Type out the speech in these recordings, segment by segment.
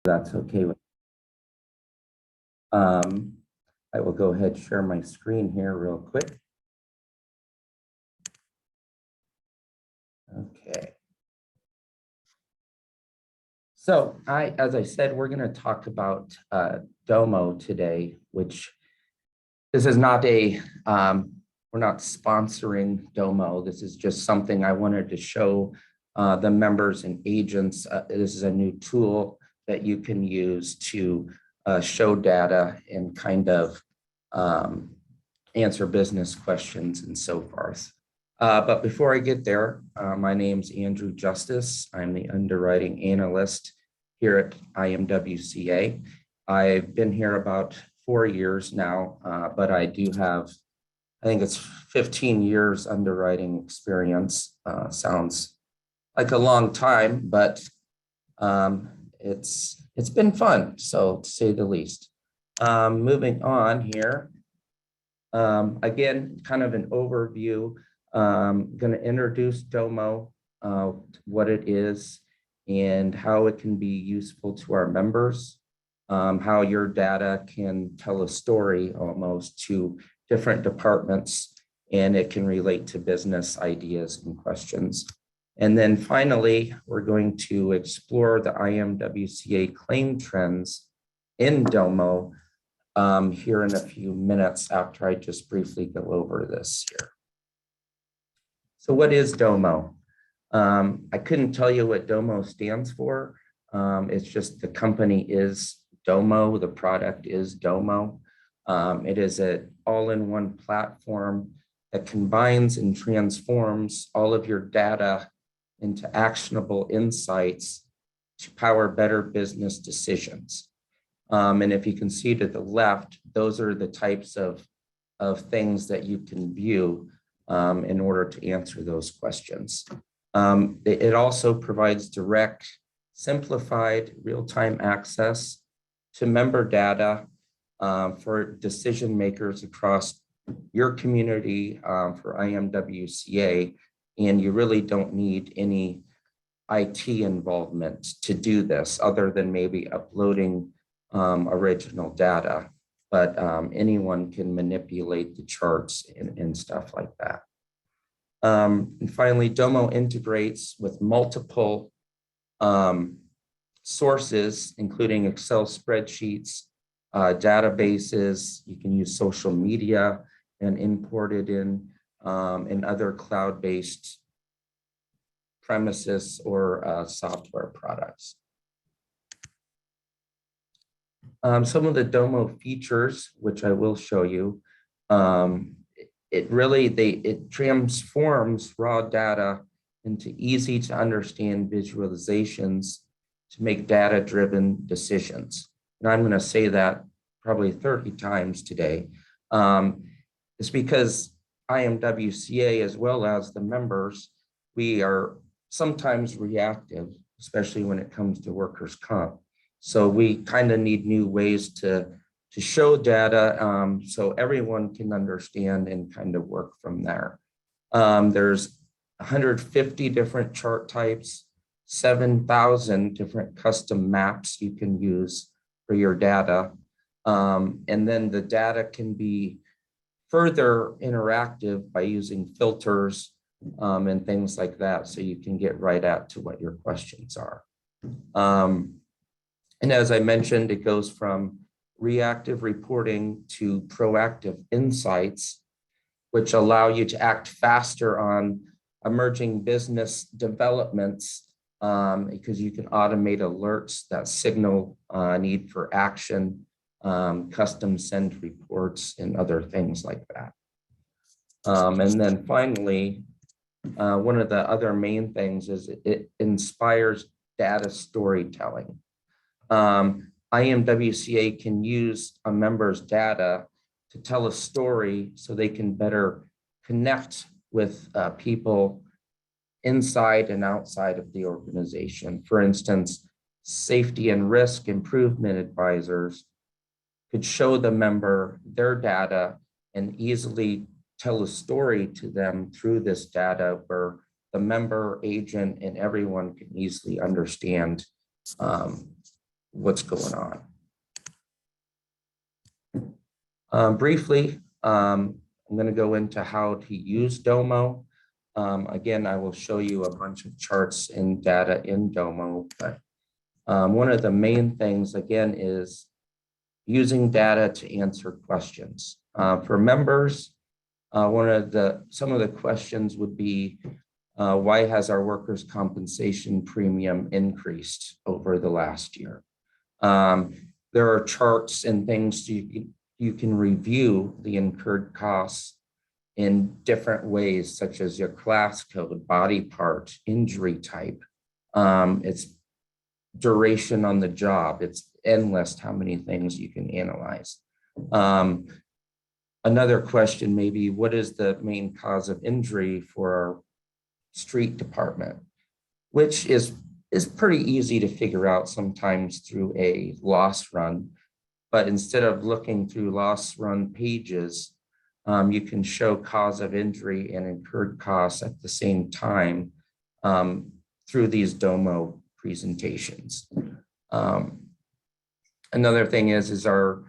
That's okay with. I will go ahead and share my screen here real quick. Okay. So as I said, we're going to talk about DOMO today, which this is not a, we're not sponsoring DOMO. This is just something I wanted to show the members and agents. This is a new tool that you can use to show data and kind of answer business questions and so forth. But before I get there, my name's Andrew Justice. I'm the underwriting analyst here at IMWCA. I've been here about 4 years now, but I do have, I think it's 15 years underwriting experience. Sounds like a long time, but it's been fun, so to say the least. Moving on here. Again, kind of an overview. Going to introduce DOMO, what it is, and how it can be useful to our members, how your data can tell a story almost to different departments, and it can relate to business ideas and questions. And then finally, we're going to explore the IMWCA claim trends in DOMO here in a few minutes after I just briefly go over this here. So what is DOMO? I couldn't tell you what DOMO stands for. It's just the company is DOMO, the product is DOMO. It is an all-in-one platform that combines and transforms all of your data into actionable insights to power better business decisions. And if you can see to the left, those are the types of things that you can view in order to answer those questions. It also provides direct, simplified, real-time access to member data for decision makers across your community for IMWCA, and you really don't need any IT involvement to do this other than maybe uploading original data, but anyone can manipulate the charts and stuff like that. And finally, DOMO integrates with multiple sources, including Excel spreadsheets, databases. You can use social media and import it in other cloud-based premises or software products. Some of the DOMO features, which I will show you, it transforms raw data into easy to understand visualizations to make data-driven decisions. And I'm going to say that probably 30 times today. It's because IMWCA, as well as the members, we are sometimes reactive, especially when it comes to workers' comp. So we kind of need new ways to show data so everyone can understand and kind of work from there. There's 150 different chart types, 7,000 different custom maps you can use for your data. And then the data can be further interactive by using filters and things like that, so you can get right at to what your questions are. And as I mentioned, it goes from reactive reporting to proactive insights, which allow you to act faster on emerging business developments because you can automate alerts that signal need for action, custom send reports, and other things like that. And then finally, one of the other main things is it inspires data storytelling. IMWCA can use a member's data to tell a story so they can better connect with people inside and outside of the organization. For instance, safety and risk improvement advisors could show the member their data and easily tell a story to them through this data where the member, agent, and everyone can easily understand what's going on. Briefly, I'm going to go into how to use DOMO. Again, I will show you a bunch of charts and data in DOMO, but one of the main things, again, is using data to answer questions. For members, some of the questions would be, why has our workers' compensation premium increased over the last year? There are charts and things you can review the incurred costs in different ways, such as your class code, body part, injury type. It's duration on the job. It's endless how many things you can analyze. Another question may be, what is the main cause of injury for our street department? Which is pretty easy to figure out sometimes through a loss run. But instead of looking through loss run pages, you can show cause of injury and incurred costs at the same time through these DOMO presentations. Another thing is our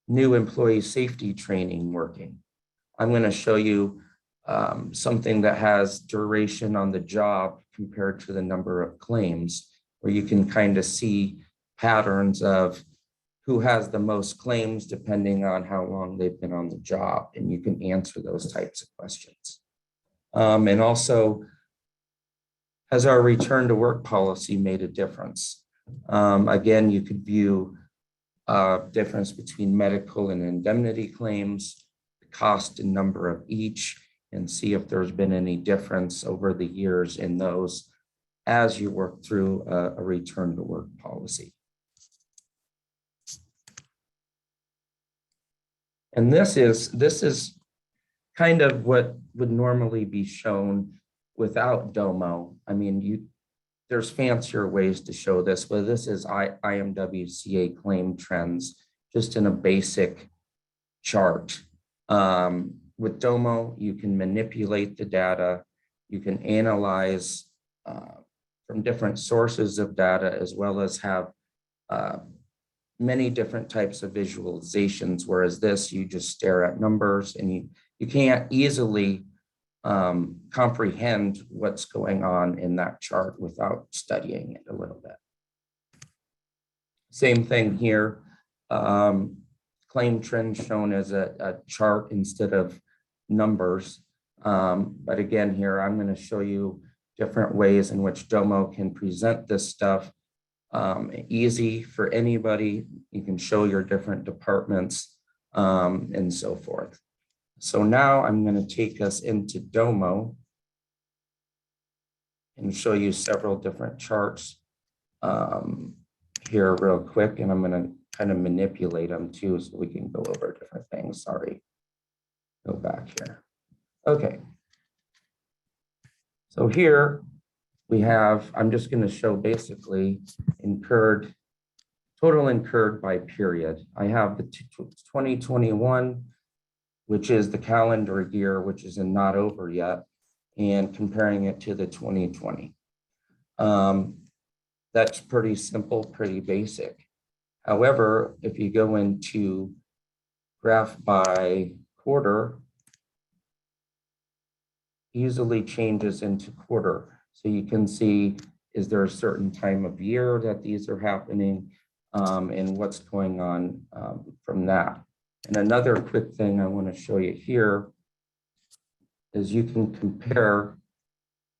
new employee safety training working? I'm going to show you something that has duration on the job compared to the number of claims, where you can kind of see patterns of who has the most claims depending on how long they've been on the job, and you can answer those types of questions. And also, has our return to work policy made a difference? Again, you could view difference between medical and indemnity claims, the cost and number of each, and see if there's been any difference over the years in those as you work through a return to work policy. And this is kind of what would normally be shown without DOMO. I mean, there's fancier ways to show this, but this is IMWCA claim trends, just in a basic chart. With DOMO, you can manipulate the data, you can analyze from different sources of data, as well as have many different types of visualizations, whereas this, you just stare at numbers and you can't easily comprehend what's going on in that chart without studying it a little bit. Same thing here. Claim trend shown as a chart instead of numbers. But again, here, I'm going to show you different ways in which DOMO can present this stuff. Easy for anybody. You can show your different departments and so forth. So now I'm going to take us into DOMO and show you several different charts here real quick. And I'm going to kind of manipulate them too, so we can go over different things. Sorry, go back here. Okay. So here we have, I'm just going to show basically total incurred by period. I have the 2021, which is the calendar year, which is not over yet, and comparing it to the 2020. That's pretty simple, pretty basic. However, if you go into graph by quarter, easily changes into quarter. So you can see, is there a certain time of year that these are happening, and what's going on from that. And another quick thing I want to show you here is you can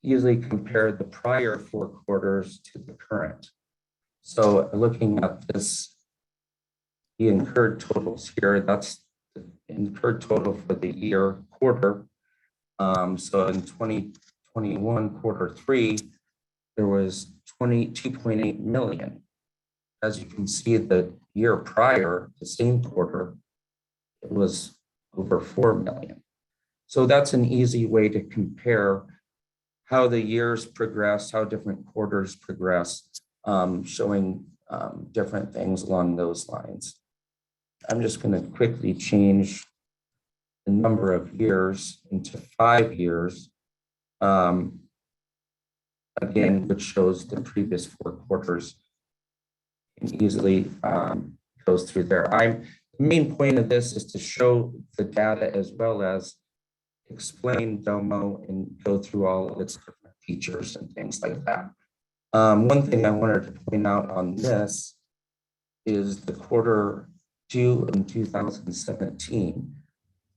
easily compare the prior 4 quarters to the current. So looking at this, the incurred totals here, that's the incurred total for the year quarter. So in 2021 quarter 3, there was 22.8 million. As you can see, the year prior, the same quarter, it was over 4 million. So that's an easy way to compare how the years progress, how different quarters progress, showing different things along those lines. I'm just going to quickly change the number of years into 5 years, again, which shows the previous 4 quarters. and easily goes through there. The main point of this is to show the data as well as explain DOMO and go through all of its different features and things like that. One thing I wanted to point out on this is the quarter 2 in 2017.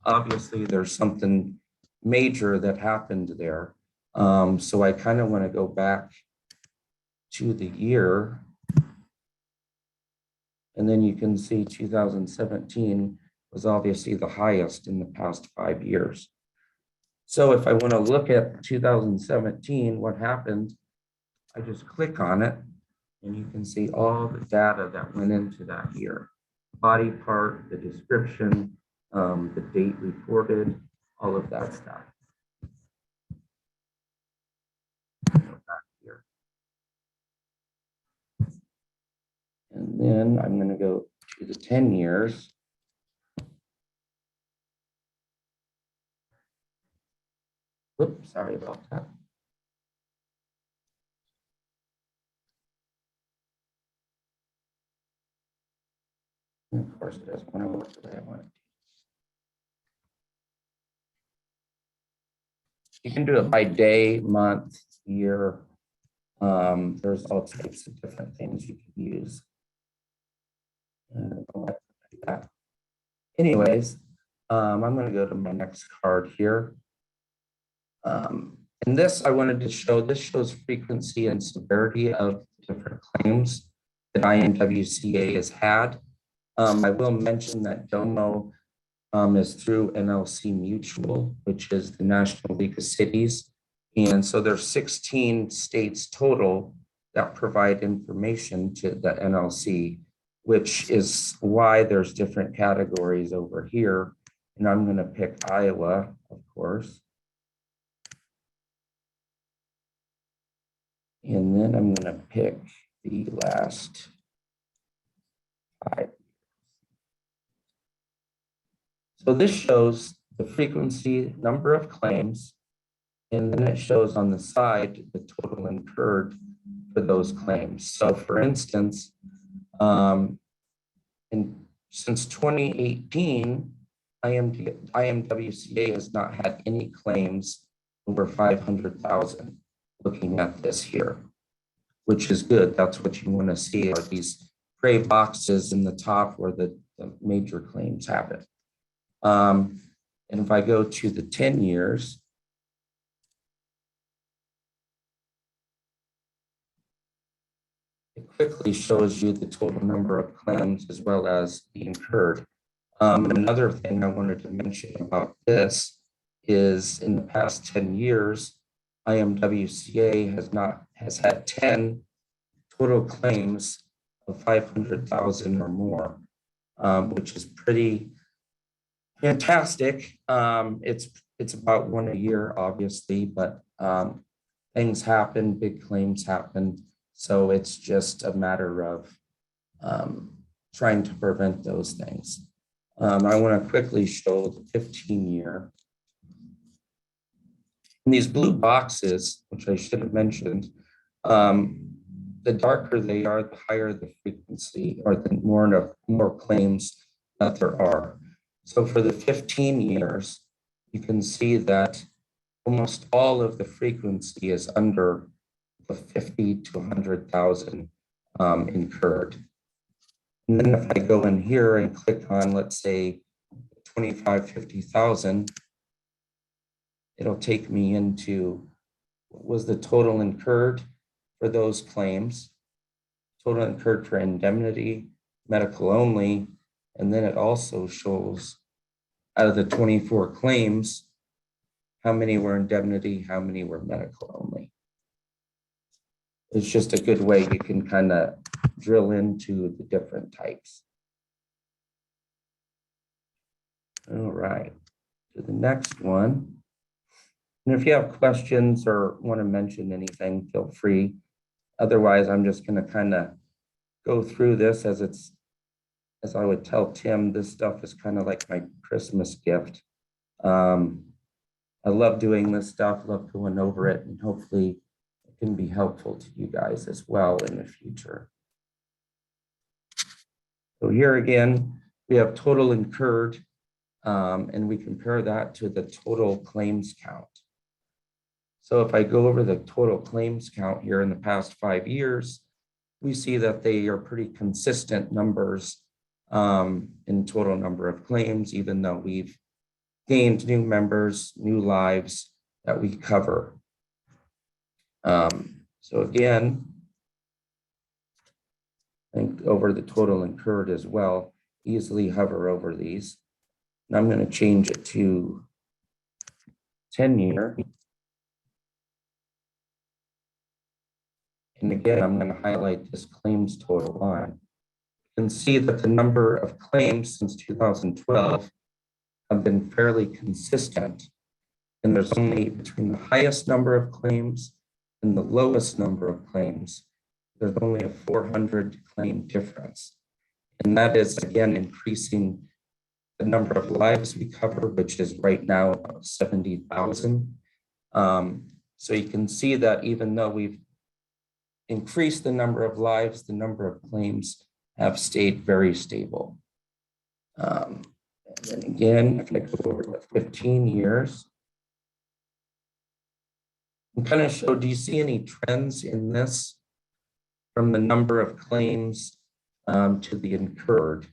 Obviously, there's something major that happened there. So I kind of want to go back to the year. And then you can see 2017 was obviously the highest in the past 5 years. So if I want to look at 2017, what happened, I just click on it and you can see all the data that went into that year. Body part, the description, the date reported, all of that stuff. Back here. And then I'm going to go to the 10 years. Oops, sorry about that. And of course, it doesn't want to work the way I want it to. You can do it by day, month, year. There's all types of different things you can use. Anyways, I'm going to go to my next card here. And this I wanted to show, this shows frequency and severity of different claims that IMWCA has had. I will mention that DOMO is through NLC Mutual, which is the National League of Cities. And so there's 16 states total that provide information to the NLC, which is why there's different categories over here. And I'm going to pick Iowa, of course. And then I'm going to pick the last 5. So this shows the frequency, number of claims, and then it shows on the side the total incurred for those claims. So for instance, since 2018, IMWCA has not had any claims over 500,000. Looking at this here, which is good. That's what you want to see, are these gray boxes in the top where the major claims happen. And if I go to the 10 years, it quickly shows you the total number of claims as well as the incurred. Another thing I wanted to mention about this is in the past 10 years, IMWCA has had 10 total claims of 500,000 or more, which is pretty fantastic. It's about one a year, obviously, but things happen, big claims happen. So it's just a matter of trying to prevent those things. I want to quickly show the 15-year. In these blue boxes, which I should have mentioned, the darker they are, the higher the frequency, or the more claims that there are. So for the 15 years, you can see that almost all of the frequency is under the 50 to 100,000 incurred. And then if I go in here and click on, let's say, 25, 50,000, it'll take me into what was the total incurred for those claims, total incurred for indemnity, medical only, and then it also shows out of the 24 claims, how many were indemnity, how many were medical only. It's just a good way you can kind of drill into the different types. All right, to the next one. And if you have questions or want to mention anything, feel free. Otherwise, I'm just going to kind of go through this as I would tell Tim, this stuff is kind of like my Christmas gift. I love doing this stuff, love going over it, and hopefully it can be helpful to you guys as well in the future. So here again, we have total incurred, and we compare that to the total claims count. So if I go over the total claims count here in the past 5 years, we see that they are pretty consistent numbers in total number of claims, even though we've gained new members, new lives that we cover. So again, I think over the total incurred as well, easily hover over these. And I'm going to change it to 10-year. And again, I'm going to highlight this claims total line. You can see that the number of claims since 2012 have been fairly consistent. And there's only between the highest number of claims and the lowest number of claims, there's only a 400 claim difference. And that is, again, increasing the number of lives we cover, which is right now about 70,000. So you can see that even though we've increased the number of lives, the number of claims have stayed very stable. And then again, if I go over to 15 years, and kind of show, do you see any trends in this from the number of claims to the incurred?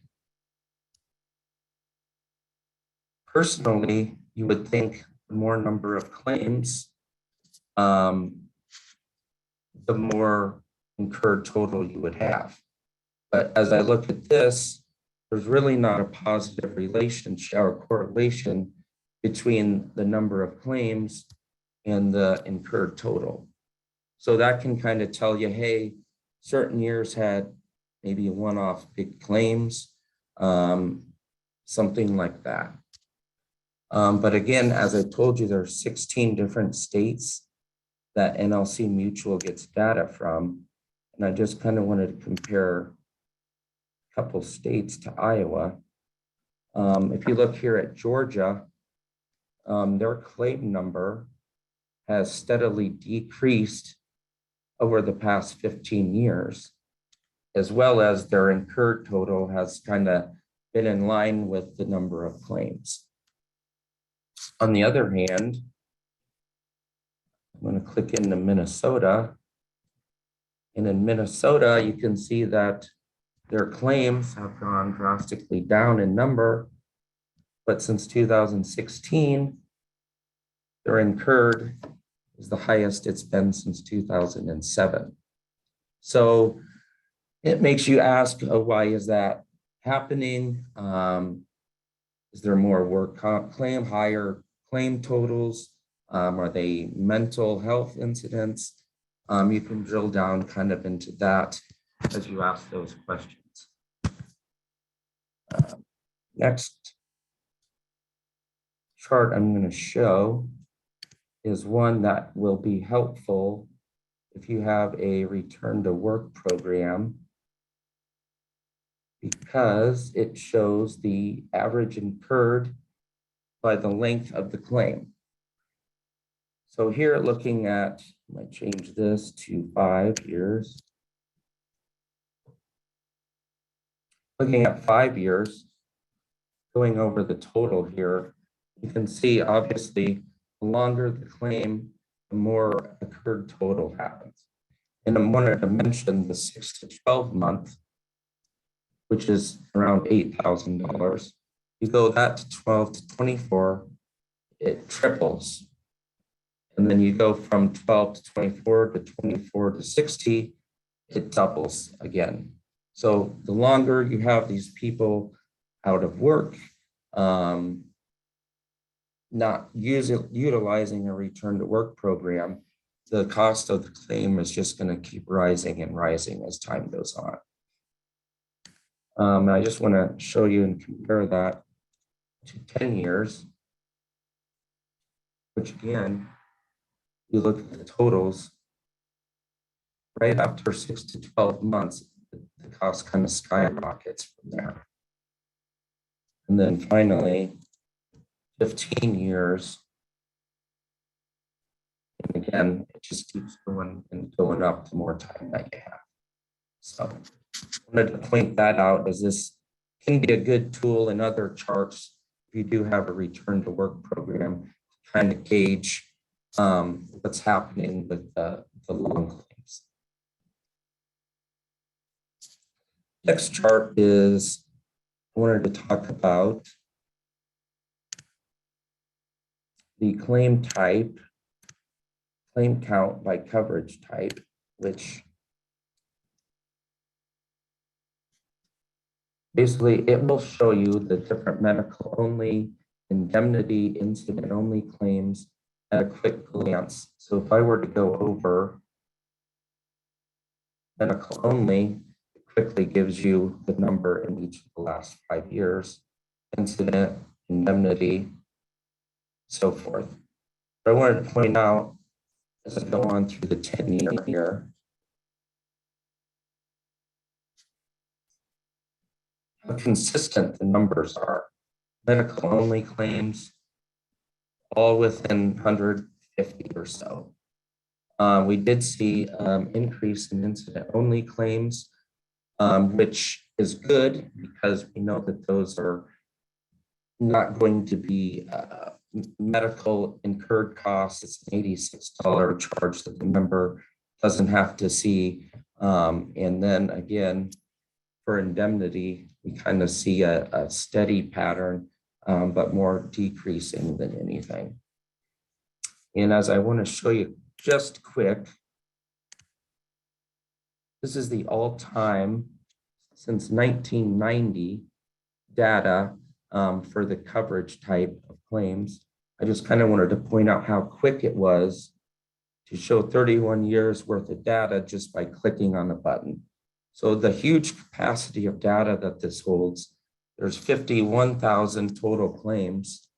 Personally, you would think the more number of claims, the more incurred total you would have. But as I look at this, there's really not a positive relationship or correlation between the number of claims and the incurred total. So that can kind of tell you, hey, certain years had maybe one-off big claims, something like that. But again, as I told you, there are 16 different states that NLC Mutual gets data from. And I just kind of wanted to compare a couple states to Iowa. If you look here at Georgia, their claim number has steadily decreased over the past 15 years, as well as their incurred total has kind of been in line with the number of claims. On the other hand, I'm going to click into Minnesota. And in Minnesota, you can see that their claims have gone drastically down in number, but since 2016, their incurred is the highest it's been since 2007. So it makes you ask, why is that happening? Is there more work comp claim, higher claim totals? Are they mental health incidents? You can drill down kind of into that as you ask those questions. Next chart I'm going to show is one that will be helpful if you have a return to work program, because it shows the average incurred by the length of the claim. So here looking at, I might change this to 5 years. Looking at 5 years, going over the total here, you can see obviously the longer the claim, the more incurred total happens. And I wanted to mention the 6 to 12 month, which is around $8,000. You go that to 12 to 24, it triples. And then you go from 12 to 24 to 24 to 60, it doubles again. So the longer you have these people out of work, not utilizing a return to work program, the cost of the claim is just going to keep rising and rising as time goes on. I just want to show you and compare that to 10 years, which again, you look at the totals, right after 6 to 12 months, the cost kind of skyrockets from there. And then finally, 15 years, and again, it just keeps going and going up the more time that you have. So I wanted to point that out as this can be a good tool in other charts if you do have a return to work program to kind of gauge what's happening with the long claims. Next chart is, I wanted to talk about the claim type, claim count by coverage type, which basically it will show you the different medical only, indemnity, incident only claims at a quick glance. So if I were to go over medical only, it quickly gives you the number in each of the last 5 years, incident, indemnity, so forth. But I wanted to point out as I go on through the 10-year here, how consistent the numbers are. Medical only claims, all within 150 or so. We did see increase in incident only claims, which is good because we know that those are not going to be medical incurred costs. It's an $86 charge that the member doesn't have to see. And then again, for indemnity, we kind of see a steady pattern, but more decreasing than anything. And as I want to show you just quick, this is the all-time since 1990 data for the coverage type of claims. I just kind of wanted to point out how quick it was to show 31 years worth of data just by clicking on the button. So the huge capacity of data that this holds, there's 51,000 total claims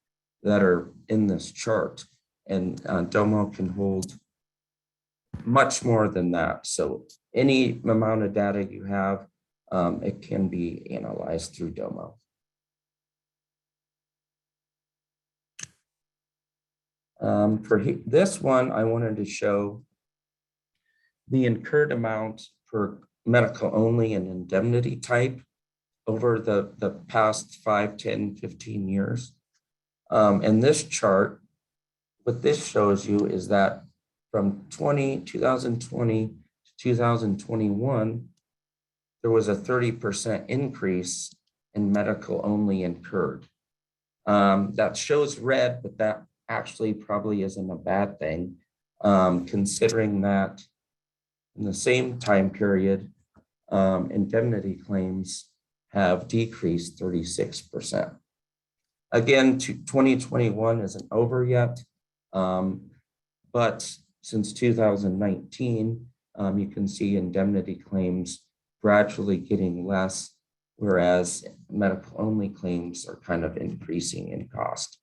that are in this chart, and DOMO can hold much more than that. So any amount of data you have, it can be analyzed through DOMO. For this one, I wanted to show the incurred amount for medical only and indemnity type over the past 5, 10, 15 years. And this chart, what this shows you is that from 2020 to 2021, there was a 30% increase in medical only incurred. That shows red, but that actually probably isn't a bad thing, considering that in the same time period, indemnity claims have decreased 36%. Again, 2021 isn't over yet, but since 2019, you can see indemnity claims gradually getting less, whereas medical only claims are kind of increasing in cost.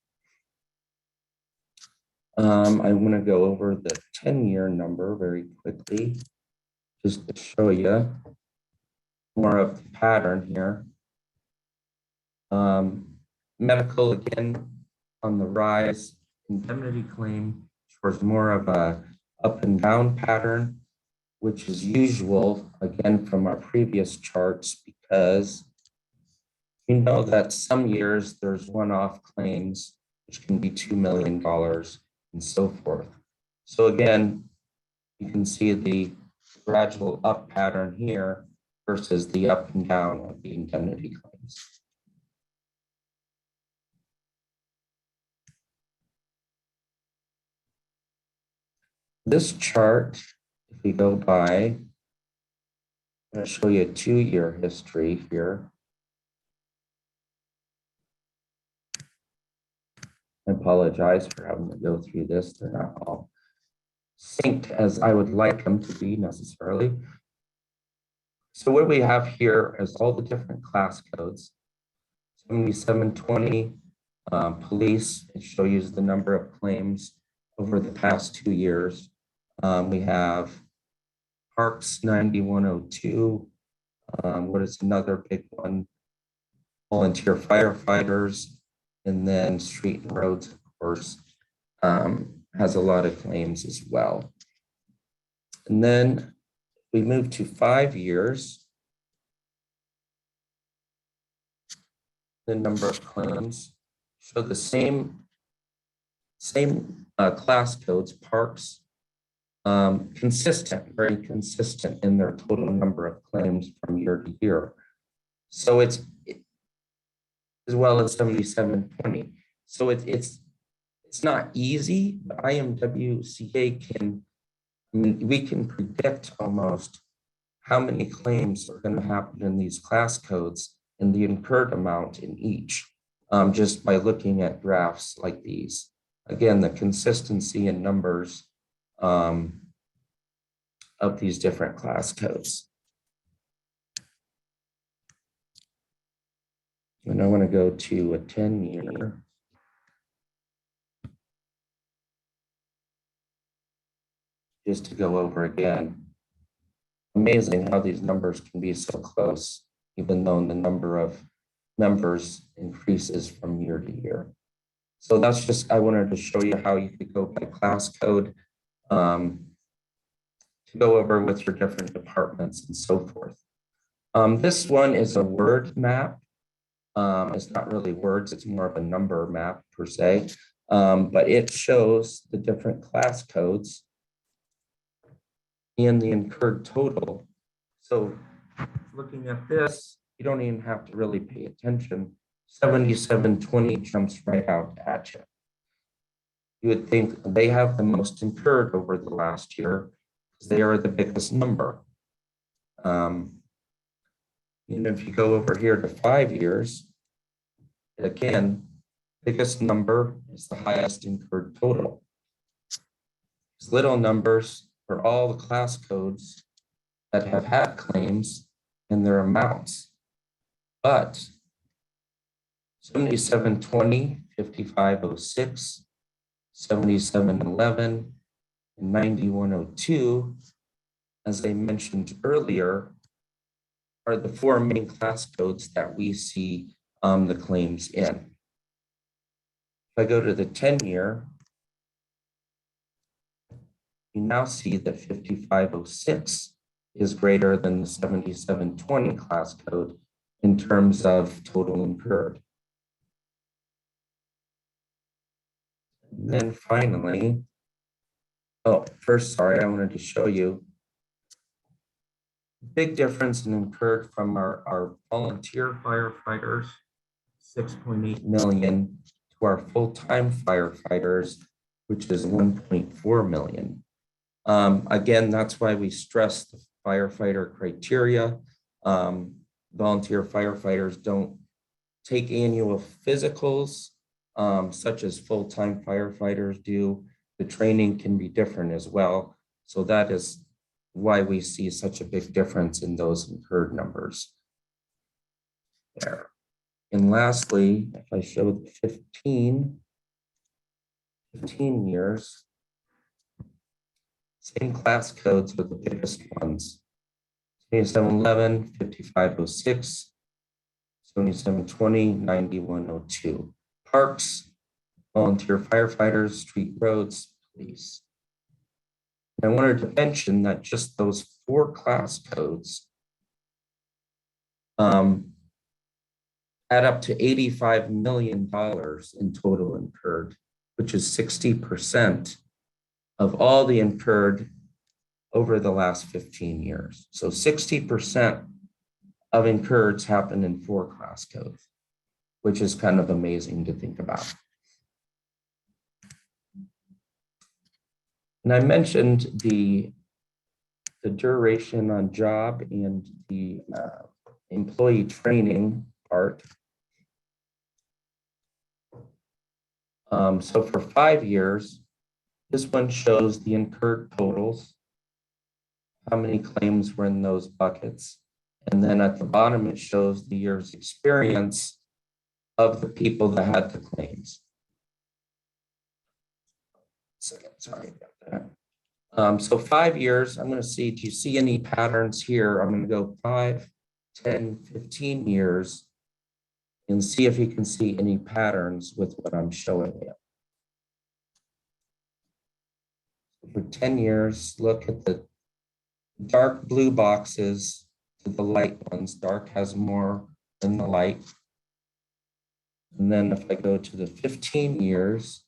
I want to go over the 10-year number very quickly, just to show you more of the pattern here. Medical, again, on the rise, indemnity claim towards more of a up and down pattern, which is usual, again, from our previous charts, because we know that some years there's one-off claims, which can be $2 million and so forth. So again, you can see the gradual up pattern here versus the up and down of the indemnity claims. This chart, if we go by, I'm going to show you a 2-year history here. I apologize for having to go through this. They're not all synced as I would like them to be necessarily. So what we have here is all the different class codes. 7720 police, it shows you the number of claims over the past 2 years. We have Parks 9102. What is another big one? Volunteer firefighters. And then street and roads, of course, has a lot of claims as well. And then we move to 5 years. the number of claims, show the same class codes, parks, very consistent in their total number of claims from year to year. So it's as well as 7720. So it's not easy, but IMWCA we can predict almost how many claims are going to happen in these class codes and the incurred amount in each, just by looking at graphs like these. Again, the consistency in numbers of these different class codes. And I want to go to a 10-year. Just to go over again. Amazing how these numbers can be so close, even though the number of members increases from year to year. So that's just, I wanted to show you how you could go by class code to go over with your different departments and so forth. This one is a word map. It's not really words, it's more of a number map per se, but it shows the different class codes and the incurred total. So looking at this, you don't even have to really pay attention. 7720 jumps right out at you. You would think they have the most incurred over the last year because they are the biggest number. And if you go over here to 5 years, again, biggest number is the highest incurred total. These little numbers are all the class codes that have had claims and their amounts. But 7720, 5506, 7711, and 9102, as I mentioned earlier, are the 4 main class codes that we see the claims in. If I go to the 10-year, you now see that 5506 is greater than the 7720 class code in terms of total incurred. And then finally, sorry, I wanted to show you the big difference in incurred from our volunteer firefighters, 6.8 million, to our full-time firefighters, which is 1.4 million. Again, that's why we stress the firefighter criteria. Volunteer firefighters don't take annual physicals, such as full-time firefighters do. The training can be different as well. So that is why we see such a big difference in those incurred numbers there. And lastly, if I show the 15 years, same class codes are the biggest ones. 7711, 5506, 7720, 9102. Parks, volunteer firefighters, street roads, police. And I wanted to mention that just those 4 class codes add up to $85 million in total incurred, which is 60% of all the incurred over the last 15 years. So 60% of incurreds happen in 4 class codes, which is kind of amazing to think about. And I mentioned the duration on job and the employee training part. So for 5 years, this one shows the incurred totals, how many claims were in those buckets. And then at the bottom, it shows the year's experience of the people that had the claims. Sorry about that. So 5 years, I'm going to see, do you see any patterns here? I'm going to go 5, 10, 15 years and see if you can see any patterns with what I'm showing you. For 10 years, look at the dark blue boxes to the light ones. Dark has more than the light. And then if I go to the 15 years,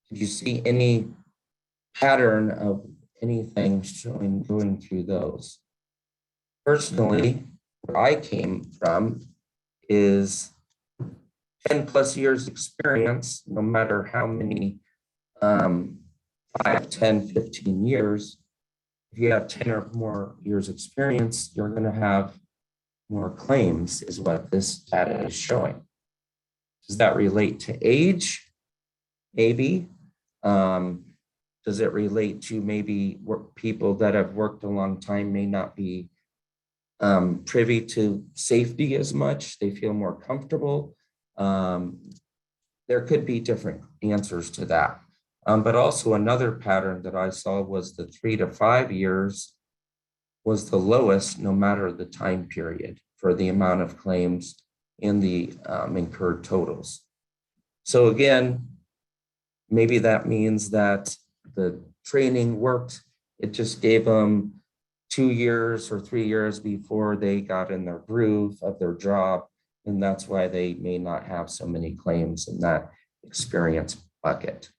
did you see any pattern of anything showing going through those? Personally, where I came from is 10 plus years experience, no matter how many 5, 10, 15 years. If you have 10 or more years experience, you're going to have more claims, is what this data is showing. Does that relate to age? Maybe. Does it relate to maybe people that have worked a long time may not be privy to safety as much? They feel more comfortable. There could be different answers to that. But also another pattern that I saw was the 3 to 5 years was the lowest, no matter the time period, for the amount of claims in the incurred totals. So again, maybe that means that the training worked. It just gave them 2 years or 3 years before they got in their groove of their job. And that's why they may not have so many claims in that experience bucket.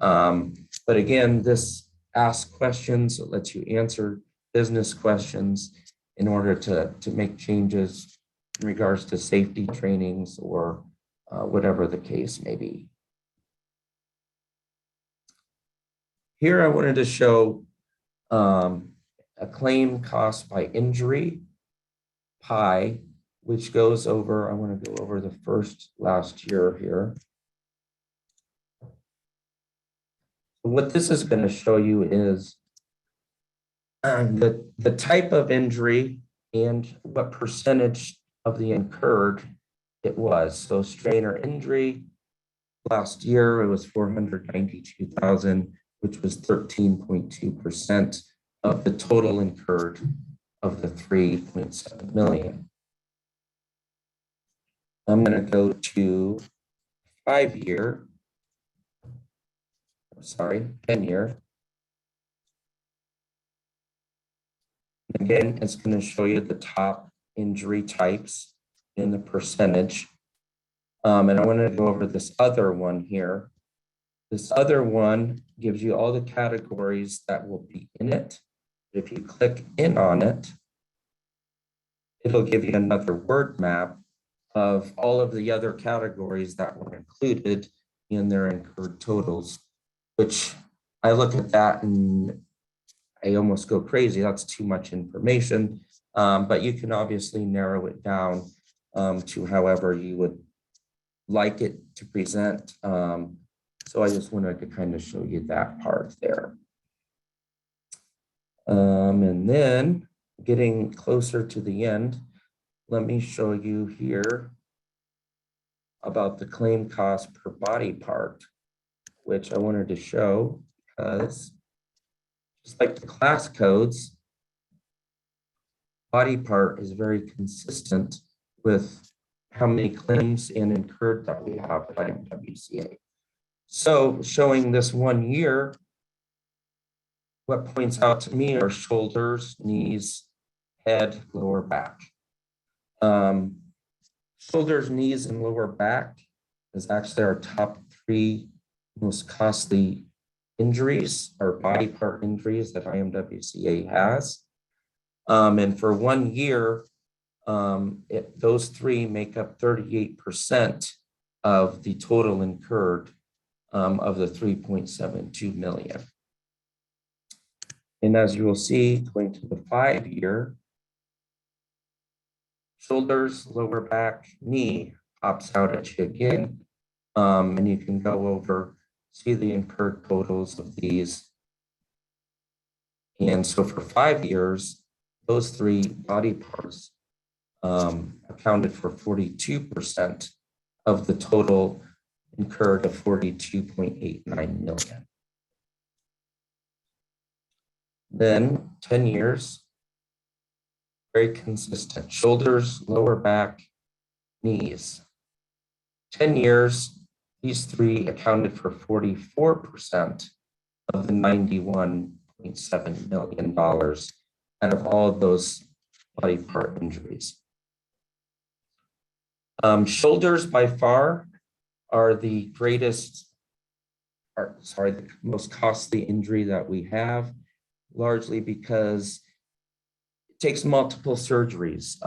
But again, this asks questions. It lets you answer business questions in order to make changes in regards to safety trainings or whatever the case may be. Here I wanted to show a claim cost by injury pie, which goes over, I want to go over the last year here. What this is going to show you is the type of injury and what percentage of the incurred it was. So strain or injury, last year it was 492,000, which was 13.2% of the total incurred of the 3.7 million. I'm going to go to 10-year. Again, it's going to show you the top injury types in the percentage. And I want to go over this other one here. This other one gives you all the categories that will be in it. If you click in on it, it'll give you another word map of all of the other categories that were included in their incurred totals, which I look at that and I almost go crazy. That's too much information, but you can obviously narrow it down to however you would like it to present. So I just wanted to kind of show you that part there. And then getting closer to the end, let me show you here about the claim cost per body part, which I wanted to show because just like the class codes, body part is very consistent with how many claims and incurred that we have at IMWCA. So showing this 1 year, what points out to me are shoulders, knees, head, lower back. Shoulders, knees, and lower back is actually our top 3 most costly injuries or body part injuries that IMWCA has. And for 1 year, those 3 make up 38% of the total incurred of the 3.72 million. And as you will see, going to the 5-year, shoulders, lower back, knee pops out at you again. And you can go over, see the incurred totals of these. And so for 5 years, those 3 body parts accounted for 42% of the total incurred of 42.89 million. Then 10 years, very consistent, shoulders, lower back, knees. 10 years, these 3 accounted for 44% of the $91.7 million out of all of those body part injuries. Shoulders by far are the the most costly injury that we have, largely because it takes multiple surgeries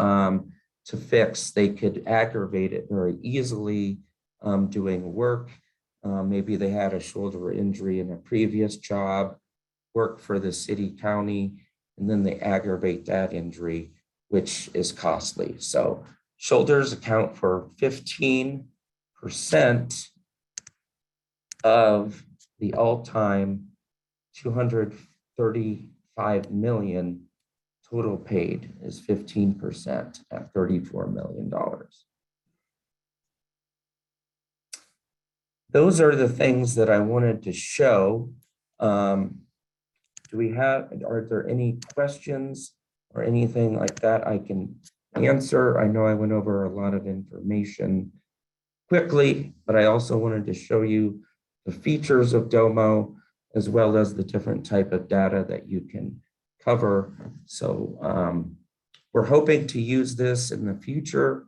to fix. They could aggravate it very easily doing work. Maybe they had a shoulder injury in a previous job, work for the city, county, and then they aggravate that injury, which is costly. So shoulders account for 15% of the all-time 235 million total paid is 15% at $34 million. Those are the things that I wanted to show. Are there any questions or anything like that I can answer? I know I went over a lot of information quickly, but I also wanted to show you the features of DOMO, as well as the different type of data that you can cover. So we're hoping to use this in the future,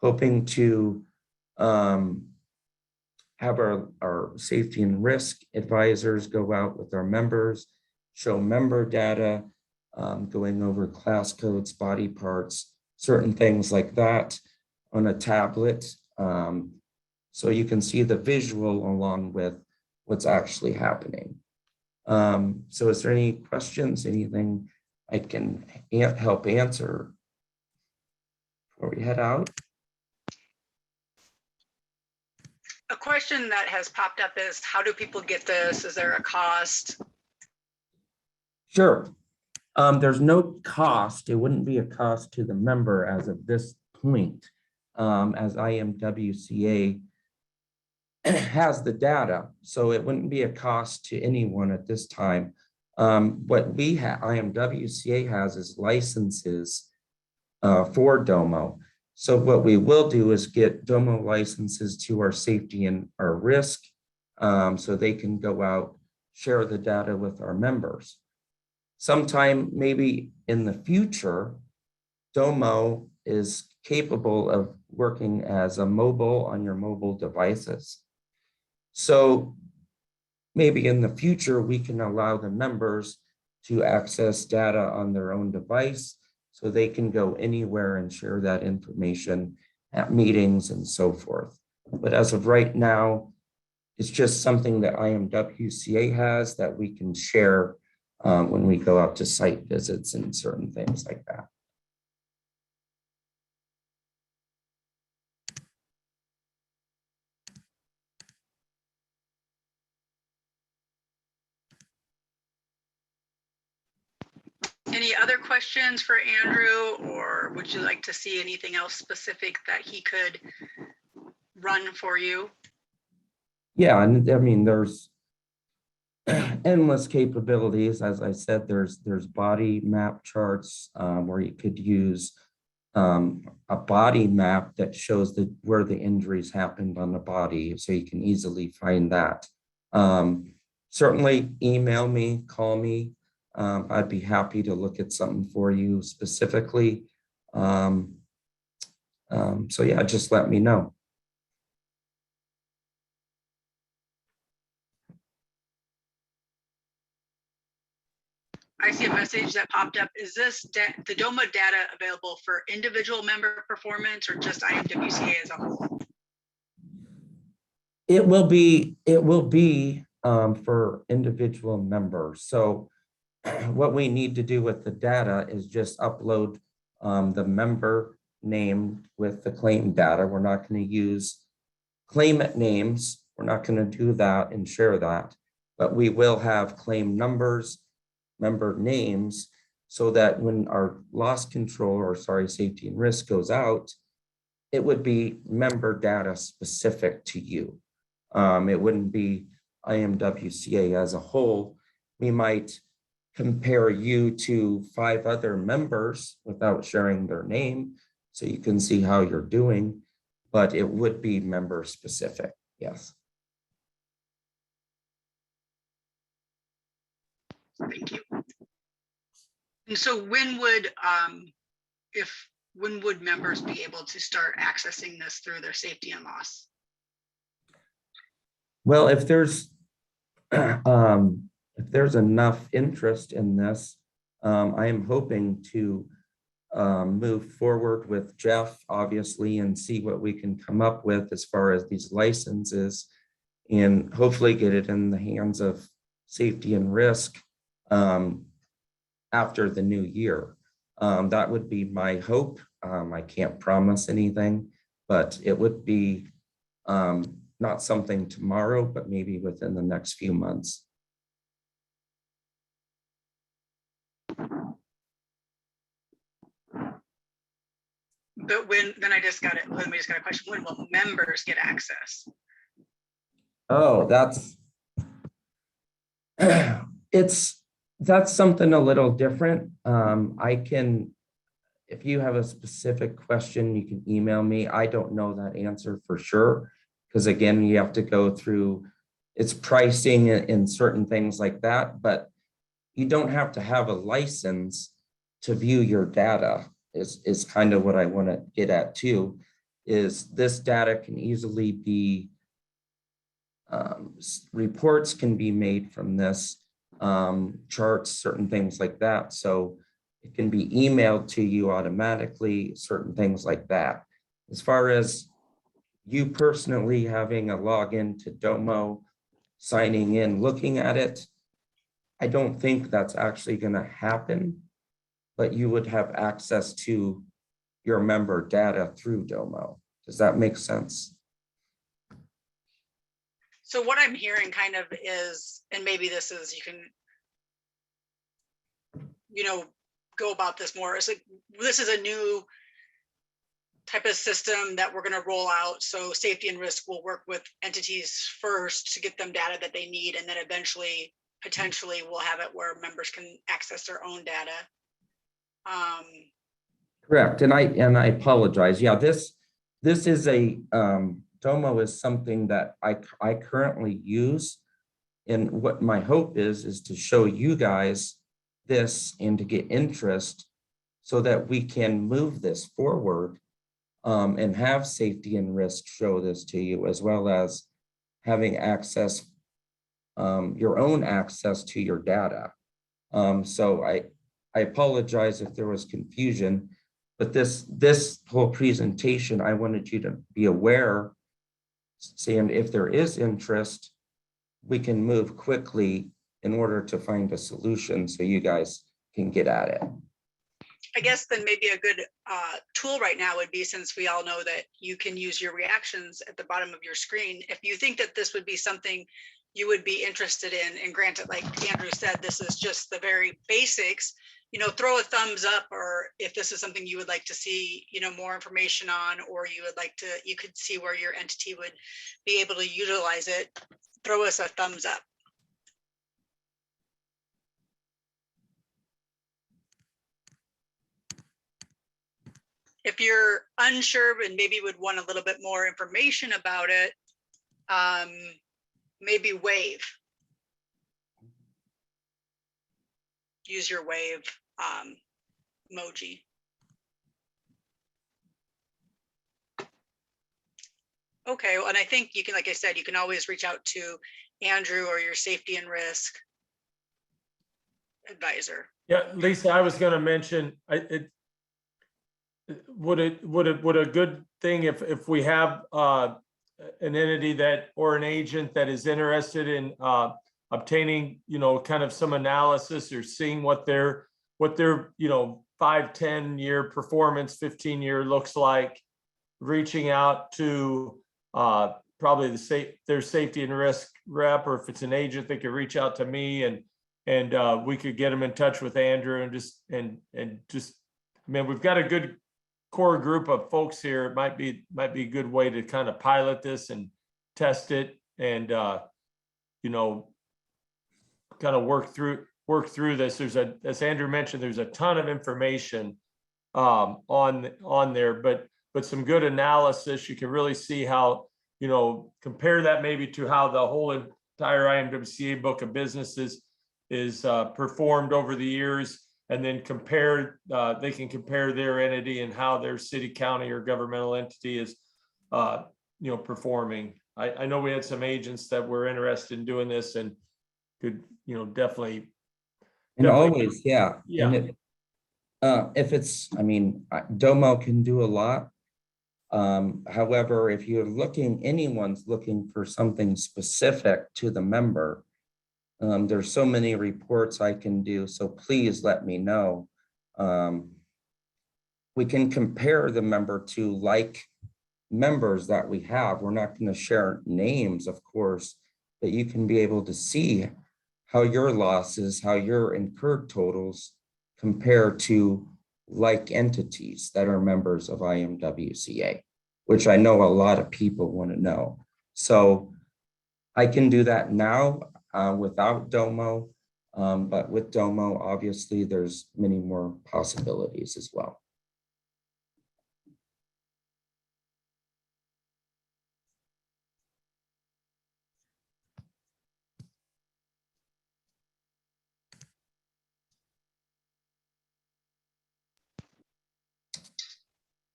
hoping to have our safety and risk advisors go out with our members, show member data, going over class codes, body parts, certain things like that on a tablet. So you can see the visual along with what's actually happening. So is there any questions, anything I can help answer before we head out? A question that has popped up is, how do people get this? Is there a cost? Sure. There's no cost. It wouldn't be a cost to the member as of this point, as IMWCA has the data. So it wouldn't be a cost to anyone at this time. What we have, IMWCA has is licenses for DOMO. So what we will do is get DOMO licenses to our safety and our risk, so they can go out, share the data with our members. Sometime maybe in the future, DOMO is capable of working as a mobile on your mobile devices. So maybe in the future, we can allow the members to access data on their own device, so they can go anywhere and share that information at meetings and so forth. But as of right now, it's just something that IMWCA has that we can share when we go out to site visits and certain things like that. Any other questions for Andrew, or would you like to see anything else specific that he could run for you? Yeah, and I mean, there's endless capabilities. As I said, there's body map charts where you could use a body map that shows where the injuries happened on the body, so you can easily find that. Certainly email me, call me. I'd be happy to look at something for you specifically. So yeah, just let me know. I see a message that popped up. Is this the DOMO data available for individual member performance or just IMWCA as a whole? It will be for individual members. So what we need to do with the data is just upload the member name with the claim data. We're not going to use claimant names. We're not going to do that and share that, but we will have claim numbers, member names, so that when our loss control, or sorry, safety and risk goes out, it would be member data specific to you. It wouldn't be IMWCA as a whole. We might compare you to 5 other members without sharing their name, so you can see how you're doing, but it would be member specific, yes. Thank you. And so when would, if when would members be able to start accessing this through their safety and loss? Well, if there's enough interest in this, I am hoping to move forward with Jeff, obviously, and see what we can come up with as far as these licenses, and hopefully get it in the hands of safety and risk after the new year. That would be my hope. I can't promise anything, but it would be not something tomorrow, but maybe within the next few months. But then I just got it. Then we just got a question. When will members get access? Oh, that's that's something a little different. I can, if you have a specific question, you can email me. I don't know that answer for sure, because again, you have to go through its pricing and certain things like that, but you don't have to have a license to view your data is kind of what I want to get at too, is this data can easily be, reports can be made from this, charts, certain things like that. So it can be emailed to you automatically, certain things like that. As far as you personally having a login to DOMO, signing in, looking at it, I don't think that's actually going to happen, but you would have access to your member data through DOMO. Does that make sense? So what I'm hearing kind of is, and maybe this is, you can, go about this more. It's like, this is a new type of system that we're going to roll out. So safety and risk will work with entities first to get them data that they need. And then eventually, potentially we'll have it where members can access their own data. Correct. And I apologize. Yeah, this is a, DOMO is something that I currently use. And what my hope is to show you guys this and to get interest so that we can move this forward and have safety and risk show this to you, as well as having access, your own access to your data. So I apologize if there was confusion, but this whole presentation, I wanted you to be aware, saying if there is interest, we can move quickly in order to find a solution so you guys can get at it. I guess then maybe a good tool right now would be, since we all know that you can use your reactions at the bottom of your screen, if you think that this would be something you would be interested in, and granted, like Andrew said, this is just the very basics, throw a thumbs up, or if this is something you would like to see, more information on, or you could see where your entity would be able to utilize it, throw us a thumbs up. If you're unsure and maybe would want a little bit more information about it, maybe wave. Use your wave emoji. Okay, well, and I think you can, like I said, you can always reach out to Andrew or your safety and risk advisor. Yeah, Lisa, I was going to mention, would a good thing if we have an entity that, or an agent that is interested in obtaining, kind of some analysis or seeing what their 5-10 year performance, 15-year looks like, reaching out to probably their safety and risk rep, or if it's an agent, they could reach out to me, and we could get them in touch with Andrew, and just I mean, we've got a good core group of folks here. It might be a good way to kind of pilot this and test it, and kind of work through this. There's as Andrew mentioned, there's a ton of information on there, but some good analysis. You can really see how, compare that maybe to how the whole entire IMWCA book of business is performed over the years, and then compare, they can compare their entity and how their city, county, or governmental entity is, performing. I know we had some agents that were interested in doing this and could, definitely. And always, yeah. Yeah. And if it's, DOMO can do a lot. However, if anyone's looking for something specific to the member, there's so many reports I can do, so please let me know. We can compare the member to like members that we have. We're not going to share names, of course, but you can be able to see how your losses, how your incurred totals compare to like entities that are members of IMWCA, which I know a lot of people want to know. So I can do that now without DOMO, but with DOMO, obviously, there's many more possibilities as well.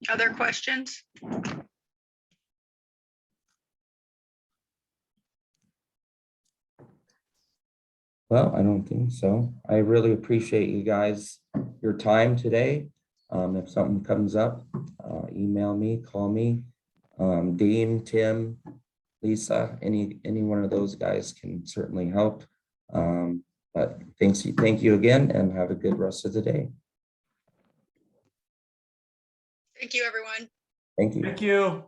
Other questions? Well, I don't think so. I really appreciate you guys, your time today. If something comes up, email me, call me. Dean, Tim, Lisa, any one of those guys can certainly help. But thank you again, and have a good rest of the day. Thank you, everyone. Thank you. Thank you.